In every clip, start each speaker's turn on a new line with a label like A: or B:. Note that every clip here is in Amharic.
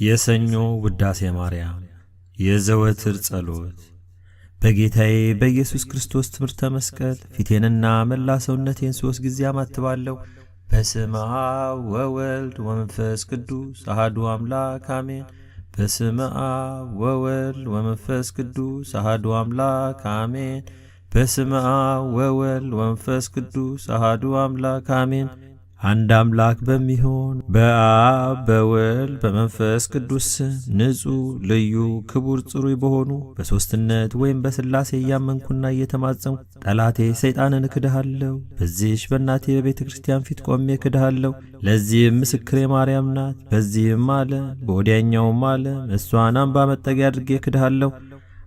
A: የሰኞ ውዳሴ ማርያም የዘወትር ጸሎት። በጌታዬ በኢየሱስ ክርስቶስ ትምህርተ መስቀል ፊቴንና መላ ሰውነቴን 3 ጊዜ አማትባለሁ። በስመ አብ ወወልድ ወመንፈስ ቅዱስ አሐዱ አምላክ አሜን። በስመ አብ ወወልድ ወመንፈስ ቅዱስ አሐዱ አምላክ አሜን። በስመ አብ ወወልድ ወመንፈስ ቅዱስ አሐዱ አምላክ አሜን። አንድ አምላክ በሚሆን በአብ በወልድ በመንፈስ ቅዱስ ንጹሕ ልዩ ክቡር ጽሩይ በሆኑ በሦስትነት ወይም በሥላሴ እያመንኩና እየተማጸንኩ ጠላቴ ሰይጣንን እክድሃለሁ። በዚህች በእናቴ በቤተ ክርስቲያን ፊት ቆሜ እክድሃለሁ። ለዚህም ምስክሬ ማርያም ናት። በዚህም ዓለም በወዲያኛውም ዓለም እሷን አምባ መጠጊያ አድርጌ እክድሃለሁ።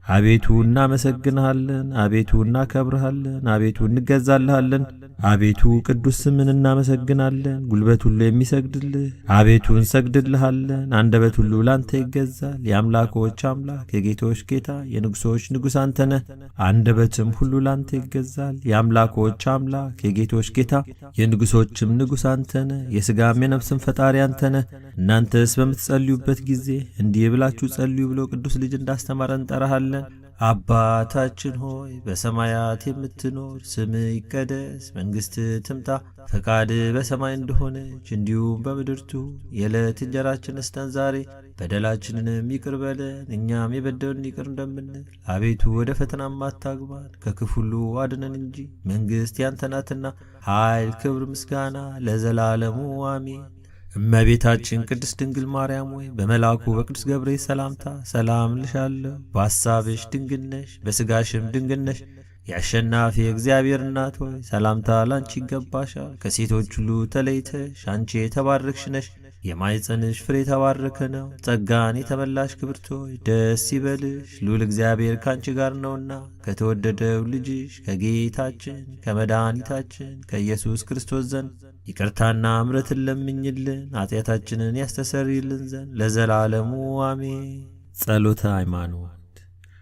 A: አቤቱ እናመሰግንሃለን፣ አቤቱ እናከብርሃለን፣ አቤቱ እንገዛልሃለን። አቤቱ ቅዱስ ስምን እናመሰግናለን። ጉልበት ሁሉ የሚሰግድልህ አቤቱ እንሰግድልሃለን። አንደበት ሁሉ ላንተ ይገዛል። የአምላኮች አምላክ የጌቶች ጌታ የንጉሶች ንጉሥ አንተ ነህ። አንደበትም ሁሉ ላንተ ይገዛል። የአምላኮች አምላክ የጌቶች ጌታ የንጉሶችም ንጉሥ አንተ ነህ። የሥጋም የነፍስም ፈጣሪ አንተ ነህ። እናንተስ በምትጸልዩበት ጊዜ እንዲህ ብላችሁ ጸልዩ ብሎ ቅዱስ ልጅ እንዳስተማረን እንጠራሃለን። አባታችን ሆይ በሰማያት የምትኖር፣ ስምህ ይቀደስ፣ መንግሥትህ ትምጣ፣ ፈቃድህ በሰማይ እንደሆነች እንዲሁም በምድር ትሁን። የዕለት እንጀራችንን ስጠን ዛሬ፣ በደላችንንም ይቅር በለን እኛም የበደሉንን ይቅር እንደምንል። አቤቱ ወደ ፈተናም አታግባን፣ ከክፉ ሁሉ አድነን እንጂ መንግሥት ያንተ ናትና፣ ኃይል፣ ክብር፣ ምስጋና ለዘላለሙ አሜን። እመቤታችን ቅድስት ድንግል ማርያም ሆይ በመልአኩ በቅዱስ ገብርኤል ሰላምታ ሰላም እልሻለሁ። በሐሳብሽ ድንግል ነሽ፣ በሥጋሽም ድንግል ነሽ። የአሸናፊ እግዚአብሔር እናት ሆይ ሰላምታ ላንቺ ይገባሻል። ከሴቶች ሁሉ ተለይተሽ አንቺ የተባረክሽ ነሽ። የማኅፀንሽ ፍሬ የተባረከ ነው። ጸጋን የተመላሽ ክብርት ሆይ ደስ ይበልሽ፣ ልዑል እግዚአብሔር ካንቺ ጋር ነውና ከተወደደው ልጅሽ ከጌታችን ከመድኃኒታችን ከኢየሱስ ክርስቶስ ዘንድ ይቅርታና እምረትን ለምኝልን ኃጢአታችንን ያስተሰርይልን ዘንድ ለዘላለሙ አሜን። ጸሎተ ሃይማኖት።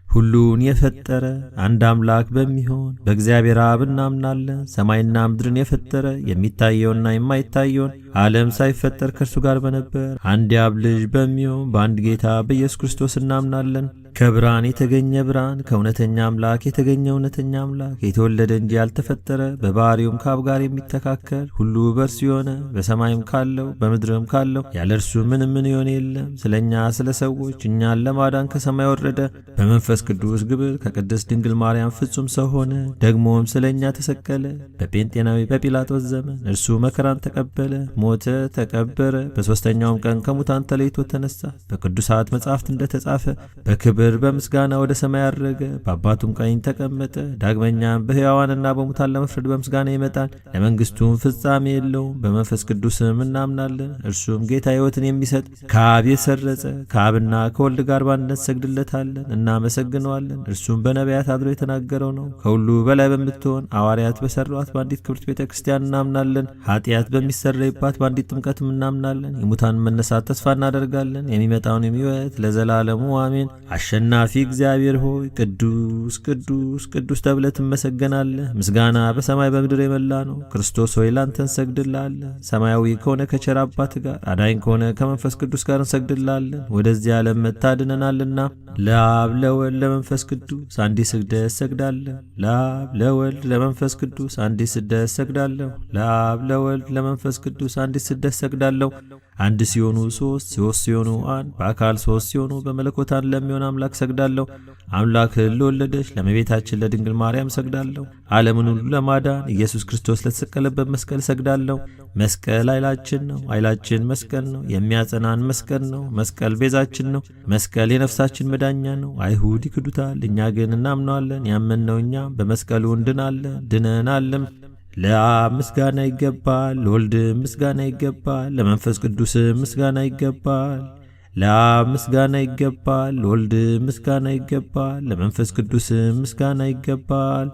A: ሁሉን የፈጠረ አንድ አምላክ በሚሆን በእግዚአብሔር አብ እናምናለን። ሰማይና ምድርን የፈጠረ የሚታየውና የማይታየውን ዓለም ሳይፈጠር ከእርሱ ጋር በነበር አንድ የአብ ልጅ በሚሆን በአንድ ጌታ በኢየሱስ ክርስቶስ እናምናለን። ከብርሃን የተገኘ ብርሃን፣ ከእውነተኛ አምላክ የተገኘ እውነተኛ አምላክ፣ የተወለደ እንጂ ያልተፈጠረ፣ በባሕሪውም ከአብ ጋር የሚተካከል፣ ሁሉ በእርሱ የሆነ፣ በሰማይም ካለው በምድርም ካለው ያለ እርሱ ምንም ምን የሆነ የለም። ስለ እኛ ስለ ሰዎች እኛን ለማዳን ከሰማይ ወረደ። በመንፈስ ቅዱስ ግብር ከቅድስት ድንግል ማርያም ፍጹም ሰው ሆነ። ደግሞም ስለ እኛ ተሰቀለ። በጴንጤናዊ በጲላጦስ ዘመን እርሱ መከራን ተቀበለ፣ ሞተ፣ ተቀበረ። በሦስተኛውም ቀን ከሙታን ተለይቶ ተነሳ። በቅዱሳት መጻሕፍት እንደተጻፈ በክብር በምስጋና ወደ ሰማይ አረገ። በአባቱም ቀኝ ተቀመጠ። ዳግመኛም በሕያዋንና በሙታን ለመፍረድ በምስጋና ይመጣል። ለመንግሥቱም ፍጻሜ የለውም። በመንፈስ ቅዱስም እናምናለን። እርሱም ጌታ ሕይወትን የሚሰጥ ከአብ የሰረጸ ከአብና ከወልድ ጋር በአንድነት ሰግድለታለን፣ እናመሰግነዋለን። እርሱም በነቢያት አድሮ የተናገረው ነው። ከሁሉ በላይ በምትሆን ሐዋርያት በሠሯት በአንዲት ክብርት ቤተ ክርስቲያን እናምናለን። ኃጢአት በሚሰረይባት በአንዲት ጥምቀትም እናምናለን። የሙታን መነሳት ተስፋ እናደርጋለን። የሚመጣውን ሕይወት ለዘላለሙ አሜን። አሸናፊ እግዚአብሔር ሆይ ቅዱስ ቅዱስ ቅዱስ ተብለህ ትመሰገናለህ። ምስጋና በሰማይ በምድር የመላ ነው። ክርስቶስ ሆይ ላንተ እንሰግድልሃለን። ሰማያዊ ከሆነ ከቸር አባት ጋር አዳኝ ከሆነ ከመንፈስ ቅዱስ ጋር እንሰግድልሃለን። ወደዚህ ዓለም መታድነናልና ለአብ ለወልድ ለመንፈስ ቅዱስ አንዲት ስግደት እሰግዳለሁ። ለአብ ለወልድ ለመንፈስ ቅዱስ አንዲት ስግደት እሰግዳለሁ። ለአብ ለወልድ ለመንፈስ ቅዱስ አንዲት ስግደት እሰግዳለሁ። አንድ ሲሆኑ ሶስት፣ ሶስት ሲሆኑ አንድ፣ በአካል ሶስት ሲሆኑ በመለኮት አንድ ለሚሆን አምላክ ሰግዳለሁ። አምላክን ለወለደች ለእመቤታችን ለድንግል ማርያም ሰግዳለሁ። ዓለምን ሁሉ ለማዳን ኢየሱስ ክርስቶስ ለተሰቀለበት መስቀል ሰግዳለሁ። መስቀል ኃይላችን ነው። ኃይላችን መስቀል ነው። የሚያጸናን መስቀል ነው። መስቀል ቤዛችን ነው። መስቀል የነፍሳችን መዳኛ ነው። አይሁድ ይክዱታል፣ እኛ ግን እናምነዋለን። ያመንነው እኛም በመስቀሉ እንድናለን፣ ድነናልም። ለአብ ምስጋና ይገባል፣ ለወልድ ምስጋና ይገባል፣ ለመንፈስ ቅዱስ ምስጋና ይገባል። ለአብ ምስጋና ይገባል፣ ለወልድ ምስጋና ይገባል፣ ለመንፈስ ቅዱስ ምስጋና ይገባል።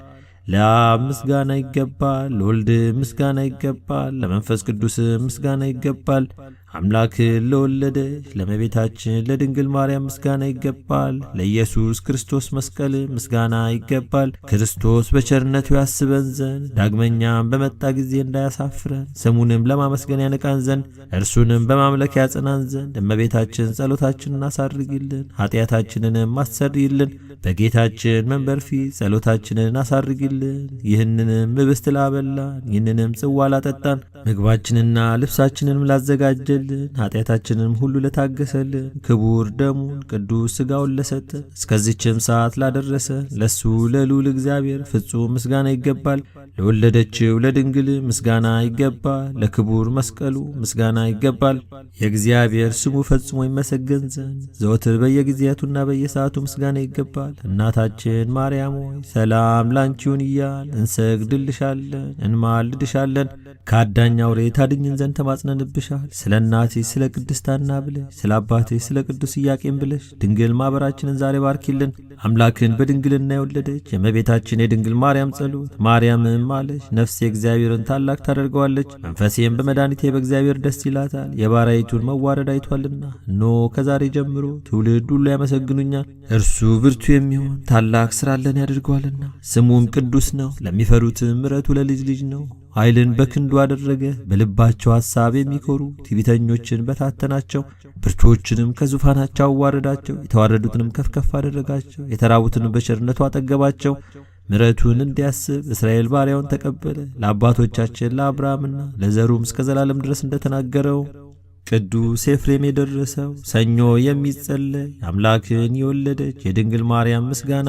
A: ለአብ ምስጋና ይገባል፣ ለወልድ ምስጋና ይገባል፣ ለመንፈስ ቅዱስ ምስጋና ይገባል። አምላክን ለወለደች ለእመቤታችን ለድንግል ማርያም ምስጋና ይገባል። ለኢየሱስ ክርስቶስ መስቀል ምስጋና ይገባል። ክርስቶስ በቸርነቱ ያስበን ዘንድ ዳግመኛም በመጣ ጊዜ እንዳያሳፍረን ስሙንም ለማመስገን ያነቃን ዘንድ እርሱንም በማምለክ ያጸናን ዘንድ እመቤታችን ጸሎታችንን አሳርጊልን፣ ኃጢአታችንንም አስተሰርይልን። በጌታችን መንበር ፊት ጸሎታችንን አሳርጊልን። ይህንንም ኅብስት ላበላን፣ ይህንንም ጽዋ ላጠጣን፣ ምግባችንና ልብሳችንንም ላዘጋጀልን፣ ኃጢአታችንንም ሁሉ ለታገሰልን፣ ክቡር ደሙን ቅዱስ ሥጋውን ለሰጠን፣ እስከዚችም ሰዓት ላደረሰን ለሱ ለልዑል እግዚአብሔር ፍጹም ምስጋና ይገባል። ለወለደችው ለድንግል ምስጋና ይገባል። ለክቡር መስቀሉ ምስጋና ይገባል። የእግዚአብሔር ስሙ ፈጽሞ ይመሰገን ዘንድ ዘወትር በየጊዜያቱና በየሰዓቱ ምስጋና ይገባል። እናታችን ማርያም ሆይ ሰላም ላንቺ ይሁን እያል እንሰግድልሻለን፣ እንማልድሻለን። ከአዳኝ አውሬ ታድኝን ዘንድ ተማጽነንብሻል። ስለ እናትሽ ስለ ቅድስት ሐና ብለሽ፣ ስለ አባትሽ ስለ ቅዱስ ኢያቄም ብለሽ ድንግል ማኅበራችንን ዛሬ ባርኪልን። አምላክን በድንግልና የወለደች የእመቤታችን የድንግል ማርያም ጸሎት ማርያምም አለች፣ ነፍሴ እግዚአብሔርን ታላቅ ታደርገዋለች፣ መንፈሴም በመድኃኒቴ በእግዚአብሔር ደስ ይላታል። የባሪያይቱን መዋረድ አይቷልና፣ እነሆ ከዛሬ ጀምሮ ትውልድ ሁሉ ያመሰግኑኛል። እርሱ ብርቱ የሚሆን ታላቅ ሥራለን ያደርገዋልና፣ ስሙም ቅዱስ ነው። ለሚፈሩትም ምሕረቱ ለልጅ ልጅ ነው። ኃይልን በክንዱ አደረገ። በልባቸው ሐሳብ የሚኮሩ ትዕቢተኞችን በታተናቸው። ብርቱዎችንም ከዙፋናቸው አዋረዳቸው። የተዋረዱትንም ከፍ ከፍ አደረጋቸው። የተራቡትንም በቸርነቱ አጠገባቸው። ምሕረቱን እንዲያስብ እስራኤል ባሪያውን ተቀበለ። ለአባቶቻችን ለአብርሃምና ለዘሩም እስከ ዘላለም ድረስ እንደተናገረው ቅዱስ ኤፍሬም የደረሰው ሰኞ የሚጸለይ አምላክን የወለደች የድንግል ማርያም ምስጋና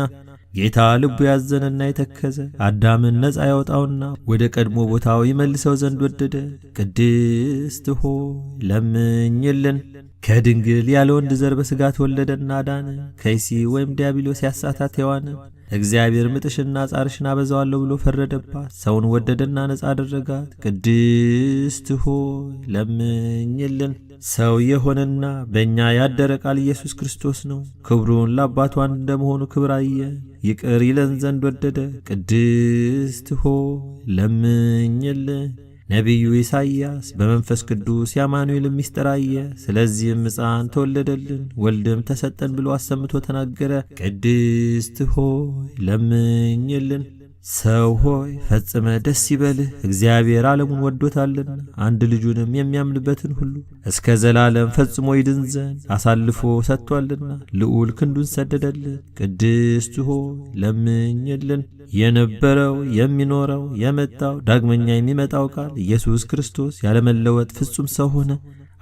A: ጌታ ልቡ ያዘነና የተከዘ አዳምን ነፃ ያወጣውና ወደ ቀድሞ ቦታው ይመልሰው ዘንድ ወደደ። ቅድስት ሆይ ለምኝልን። ከድንግል ያለ ወንድ ዘር በሥጋ ተወለደና አዳነ። ከይሲ ወይም ዲያብሎስ ያሳታት ሔዋንን እግዚአብሔር ምጥሽና ጻርሽን አበዛዋለሁ ብሎ ፈረደባት። ሰውን ወደደና ነፃ አደረጋት። ቅድስት ሆይ ለምኝልን። ሰው የሆነና በእኛ ያደረ ቃል ኢየሱስ ክርስቶስ ነው። ክብሩን ለአባቱ አንድ እንደመሆኑ ክብር አየ፣ ይቅር ይለን ዘንድ ወደደ። ቅድስት ሆይ ለምኝልን። ነቢዩ ኢሳይያስ በመንፈስ ቅዱስ የአማኑኤልን ምስጢር አየ። ስለዚህም ሕፃን ተወለደልን ወልድም ተሰጠን ብሎ አሰምቶ ተናገረ። ቅድስት ሆይ ለምኝልን። ሰው ሆይ ፈጽመ ደስ ይበልህ፣ እግዚአብሔር ዓለሙን ወዶታልና አንድ ልጁንም የሚያምንበትን ሁሉ እስከ ዘላለም ፈጽሞ ይድን ዘንድ አሳልፎ ሰጥቷልና ልዑል ክንዱን ሰደደልን። ቅድስት ሆይ ለምኝልን። የነበረው የሚኖረው የመጣው ዳግመኛ የሚመጣው ቃል ኢየሱስ ክርስቶስ ያለመለወጥ ፍጹም ሰው ሆነ።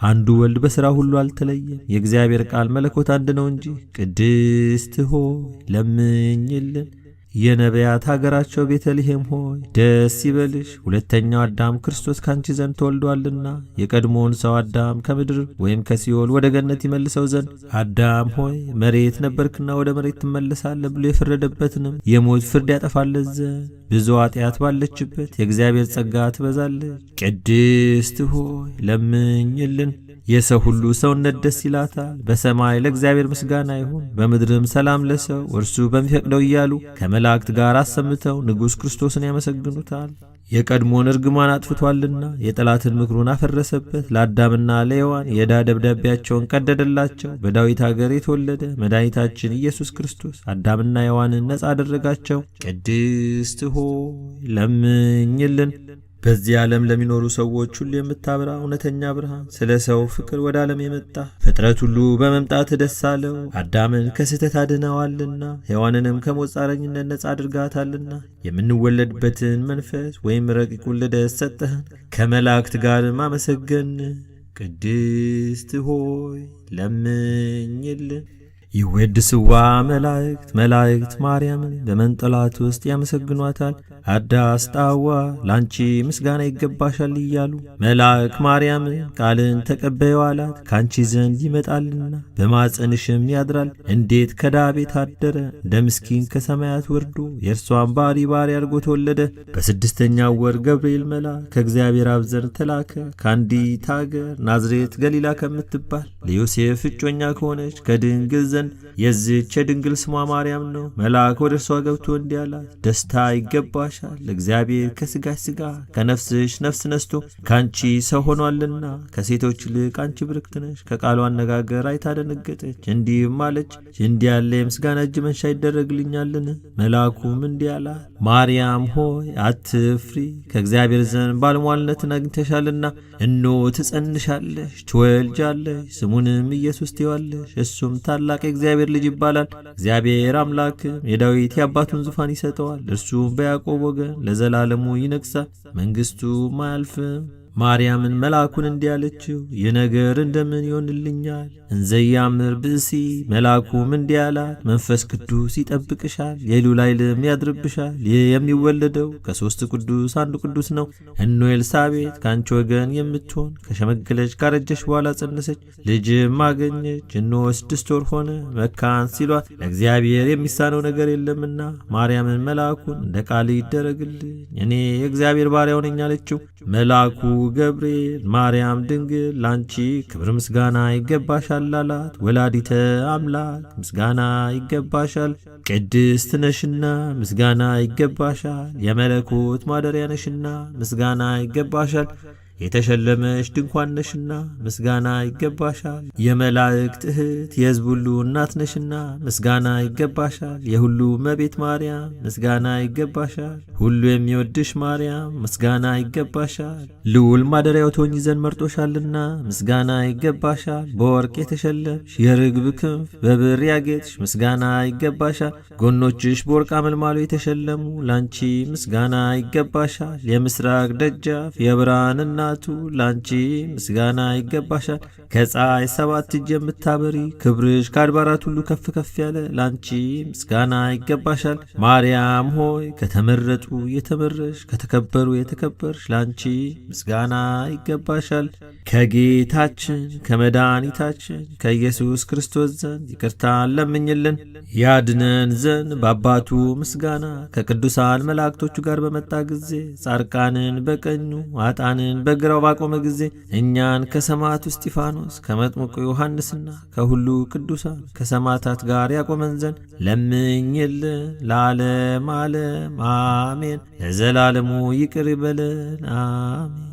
A: አንዱ ወልድ በሥራ ሁሉ አልተለየም። የእግዚአብሔር ቃል መለኮት አንድ ነው እንጂ። ቅድስት ሆይ ለምኝልን። የነቢያት ሀገራቸው ቤተልሔም ሆይ ደስ ይበልሽ፣ ሁለተኛው አዳም ክርስቶስ ካንቺ ዘንድ ተወልዷልና የቀድሞውን ሰው አዳም ከምድር ወይም ከሲኦል ወደ ገነት ይመልሰው ዘንድ አዳም ሆይ መሬት ነበርክና ወደ መሬት ትመለሳለህ ብሎ የፈረደበትንም የሞት ፍርድ ያጠፋለት ዘንድ ብዙ ኃጢአት ባለችበት የእግዚአብሔር ጸጋ ትበዛለች። ቅድስት ሆይ ለምኝልን። የሰው ሁሉ ሰውነት ደስ ይላታል። በሰማይ ለእግዚአብሔር ምስጋና ይሁን፣ በምድርም ሰላም ለሰው እርሱ በሚፈቅደው እያሉ ከመላእክት ጋር አሰምተው ንጉሥ ክርስቶስን ያመሰግኑታል። የቀድሞን እርግማን አጥፍቷልና የጠላትን ምክሩን አፈረሰበት። ለአዳምና ለሔዋን የዕዳ ደብዳቤያቸውን ቀደደላቸው። በዳዊት አገር የተወለደ መድኃኒታችን ኢየሱስ ክርስቶስ አዳምና ሔዋንን ነፃ አደረጋቸው። ቅድስት ሆይ ለምኝልን። በዚህ ዓለም ለሚኖሩ ሰዎች ሁሉ የምታበራ እውነተኛ ብርሃን፣ ስለ ሰው ፍቅር ወደ ዓለም የመጣ ፍጥረት ሁሉ በመምጣት ደስ አለው። አዳምን ከስህተት አድነዋልና ሔዋንንም ከሞት ጻረኝነት ነጻ አድርጋታልና የምንወለድበትን መንፈስ ወይም ረቂቁን ልደት ሰጠህን። ከመላእክት ጋርም አመሰገን። ቅድስት ሆይ ለምኝልን። ይወድስዋ መላእክት ማርያምን በመንጠላት ውስጥ ያመሰግኗታል። አዳስ ጣዋ ላንቺ ምስጋና ይገባሻል እያሉ መልአክ ማርያምን ቃልን ተቀበየው አላት። ካንቺ ዘንድ ይመጣልና በማጸንሽም ያድራል። እንዴት ከዳቤት አደረ እንደ ምስኪን ከሰማያት ወርዶ የእርሷን ባሪ አድርጎ ተወለደ። በስድስተኛው ወር ገብርኤል መልአክ ከእግዚአብሔር አብ ዘንድ ተላከ። ከአንዲት አገር ናዝሬት ገሊላ ከምትባል ለዮሴፍ እጮኛ ከሆነች ከድንግል ዘንድ። የዚህች የድንግል ስሟ ማርያም ነው። መልአክ ወደ እርሷ ገብቶ እንዲህ አላት፣ ደስታ ይገባሻል፣ እግዚአብሔር ከሥጋሽ ሥጋ ከነፍስሽ ነፍስ ነስቶ ከአንቺ ሰው ሆኗልና፣ ከሴቶች ይልቅ አንቺ ብርክት ነሽ። ከቃሉ አነጋገር አይታ ደነገጠች፣ እንዲህም አለች፣ እንዲህ ያለ የምስጋና እጅ መንሻ ይደረግልኛልን? መልአኩም እንዲህ አላት፣ ማርያም ሆይ አትፍሪ፣ ከእግዚአብሔር ዘንድ ባለሟልነትን አግኝተሻልና፣ እነሆ ትጸንሻለሽ፣ ትወልጃለሽ፣ ስሙንም ኢየሱስ ትዪዋለሽ። እሱም ታላቅ የእግዚአብሔር ልጅ ይባላል። እግዚአብሔር አምላክም የዳዊት የአባቱን ዙፋን ይሰጠዋል። እርሱም በያዕቆብ ወገን ለዘላለሙ ይነግሣል፣ መንግሥቱም አያልፍም። ማርያምን መልአኩን እንዲህ አለችው፣ ይህ ነገር እንደምን ይሆንልኛል? እንዘያምር ብእሲ። መልአኩም እንዲህ አላት፣ መንፈስ ቅዱስ ይጠብቅሻል፣ የልዑል ኃይልም ያድርብሻል። ይህ የሚወለደው ከሦስት ቅዱስ አንዱ ቅዱስ ነው። እነሆ ኤልሳቤጥ ከአንቺ ወገን የምትሆን ከሸመገለች ካረጀች በኋላ ጸነሰች፣ ልጅም አገኘች። እነሆ 6 ወር ሆነ፣ መካን ሲሏት ለእግዚአብሔር የሚሳነው ነገር የለምና። ማርያምን መልአኩን እንደ ቃል ይደረግልኝ፣ እኔ የእግዚአብሔር ባሪያው ነኝ አለችው። መልአኩ ገብርኤል ማርያም ድንግል ላንቺ ክብር ምስጋና ይገባሻል አላት። ወላዲተ አምላክ ምስጋና ይገባሻል፣ ቅድስት ነሽና ምስጋና ይገባሻል፣ የመለኮት ማደሪያ ነሽና ምስጋና ይገባሻል፣ የተሸለመሽ ድንኳን ነሽና ምስጋና ይገባሻል፣ የመላእክት እህት የሕዝብ ሁሉ እናት ነሽና ምስጋና ይገባሻል፣ የሁሉ እመቤት ማርያም ምስጋና ይገባሻል፣ ሁሉ የሚወድሽ ማርያም ምስጋና ይገባሻል፣ ልዑል ማደሪያው ትሆኚ ዘንድ መርጦሻልና ምስጋና ይገባሻል፣ በወርቅ የተሸለምሽ የርግብ ክንፍ በብር ያጌጥሽ ምስጋና ይገባሻል፣ ጎኖችሽ በወርቅ አመልማሎ የተሸለሙ ላንቺ ምስጋና ይገባሻል፣ የምስራቅ ደጃፍ የብርሃን እናቱ ላንቺ ምስጋና ይገባሻል፣ ከፀሐይ 7 እጅ የምታበሪ ክብርሽ ከአድባራት ሁሉ ከፍ ከፍ ያለ ላንቺ ምስጋና ይገባሻል። ማርያም ሆይ ከተመረጡ የተመረሽ ከተከበሩ የተከበርሽ ላንቺ ምስጋና ይገባሻል። ከጌታችን ከመድኃኒታችን ከኢየሱስ ክርስቶስ ዘንድ ይቅርታን ለምኝልን ያድነን ዘንድ በአባቱ ምስጋና ከቅዱሳን መላእክቶቹ ጋር በመጣ ጊዜ ጻድቃንን በቀኙ ኃጥአንን በግራው ባቆመ ጊዜ እኛን ከሰማዕቱ እስጢፋኖስ ከመጥምቁ ዮሐንስና ከሁሉ ቅዱሳን ከሰማዕታት ጋር ያቆመን ዘንድ ለምኝልን። ለዓለም ዓለም አሜን። ለዘላለሙ ይቅር ይበለን አሜን።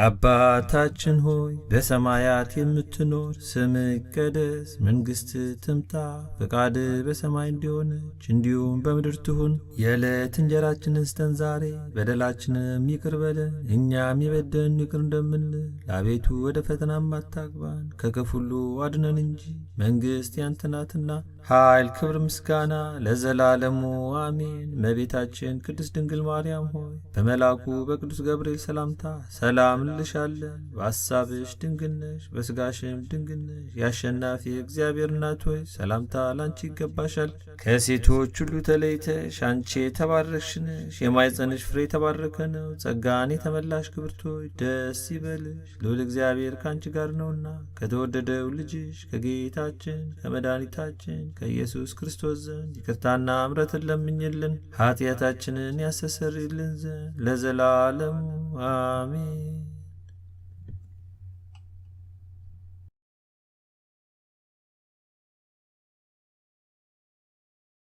A: አባታችን ሆይ በሰማያት የምትኖር፣ ስምህ ይቀደስ፣ መንግሥትህ ትምጣ፣ ፈቃድህ በሰማይ እንደሆነች እንዲሁም በምድር ትሁን። የዕለት እንጀራችንን ስጠን ዛሬ፣ በደላችንም ይቅር በለን እኛም የበደሉንን ይቅር እንደምንል። አቤቱ ወደ ፈተናም አታግባን፣ ከክፉ ሁሉ አድነን እንጂ መንግሥት ያንተ ናትና፣ ኃይል፣ ክብር፣ ምስጋና ለዘላለሙ አሜን። እመቤታችን ቅድስት ድንግል ማርያም ሆይ በመልአኩ በቅዱስ ገብርኤል ሰላምታ ሰላም እንልሻለን። በሐሳብሽ ድንግል ነሽ፣ በሥጋሽም ድንግል ነሽ። የአሸናፊ እግዚአብሔር እናት ሆይ ሰላምታ ላንቺ ይገባሻል። ከሴቶች ሁሉ ተለይተሽ አንቺ የተባረክሽ ነሽ፣ የማኅፀንሽ ፍሬ የተባረከ ነው። ጸጋን የተመላሽ ክብርት ሆይ ደስ ይበልሽ፣ ልዑል እግዚአብሔር ከአንቺ ጋር ነውና ከተወደደው ልጅሽ ከጌታችን ከመድኃኒታችን ከኢየሱስ ክርስቶስ ዘንድ ይቅርታና እምረትን ለምኝልን ኃጢአታችንን ያስተሰርይልን ዘንድ ለዘላለሙ አሜን።